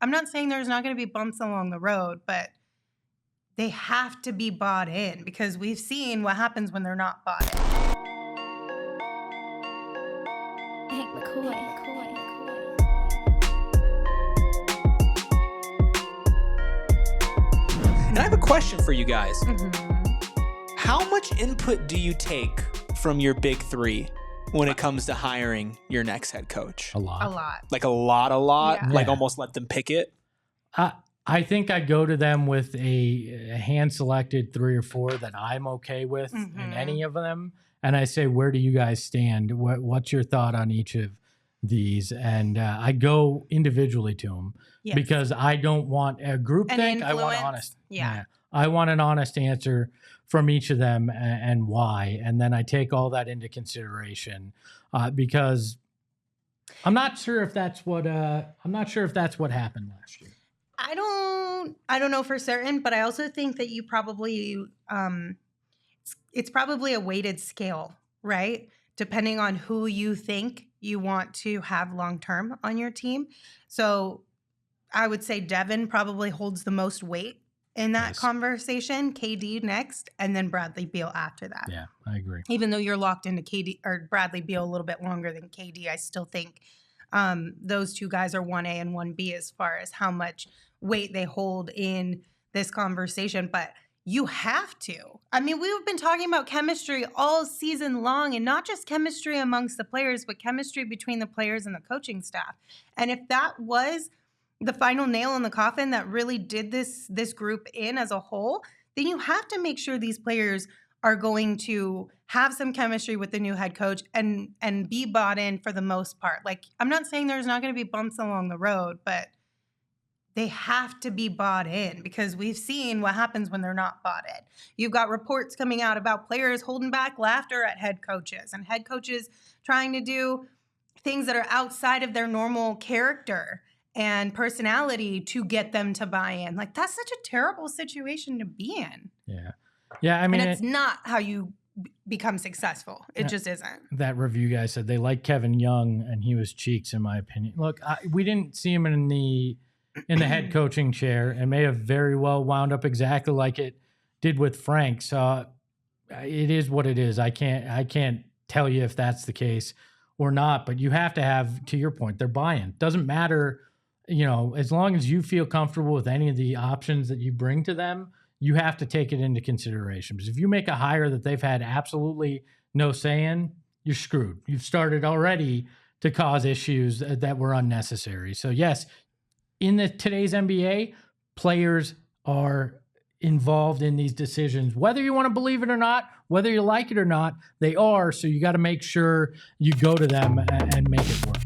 I'm not saying there's not going to be bumps along the road, but they have to be bought in because we've seen what happens when they're not bought in. And I have a question for you guys. Mm-hmm. How much input do you take from your big three when it comes to hiring your next head coach? A lot. A lot. Like a lot? Yeah. Like Yeah. almost let them pick it? I think I go to them with a hand-selected 3 or 4 that I'm okay with in Mhm. any of them. And I say, where do you guys stand? What's your thought on each of these? And I go individually to them Yes. because I don't want a group An think. I want influence. honest. Yeah. I want an honest answer from each of them and why. And then I take all that into consideration because I'm not sure if that's what happened last year. I don't know for certain, but I also think that you probably it's probably a weighted scale, right? Depending on who you think you want to have long term on your team. So I would say Devin probably holds the most weight in that Yes. conversation. KD next, and then Bradley Beal after that. Yeah, I agree. Even though you're locked into KD or Bradley Beal a little bit longer than KD, I still think those two guys are 1A and 1B as far as how much weight they hold in this conversation. But you have to. I mean, we've been talking about chemistry all season long, and not just chemistry amongst the players, but chemistry between the players and the coaching staff. And if that was the final nail in the coffin that really did this group in as a whole, then you have to make sure these players are going to have some chemistry with the new head coach and be bought in for the most part. Like, I'm not saying there's not going to be bumps along the road, but they have to be bought in because we've seen what happens when they're not bought in. You've got reports coming out about players holding back laughter at head coaches and head coaches trying to do things that are outside of their normal character and personality to get them to buy in. Like, that's such a terrible situation to be in. Yeah. I mean, and it's not how you become successful. It just isn't. That review guy said they like Kevin Young and he was cheeks, in my opinion. Look, we didn't see him in the head coaching chair and may have very well wound up exactly like it did with Frank. So it is what it is. I can't tell you if that's the case or not, but you have to have, to your point, they're buying. Doesn't matter, as long as you feel comfortable with any of the options that you bring to them, you have to take it into consideration. Because if you make a hire that they've had absolutely no say in, you're screwed. You've started already to cause issues that were unnecessary. So yes, in today's NBA, players are involved in these decisions. Whether you want to believe it or not, whether you like it or not, they are. So you got to make sure you go to them and make it work.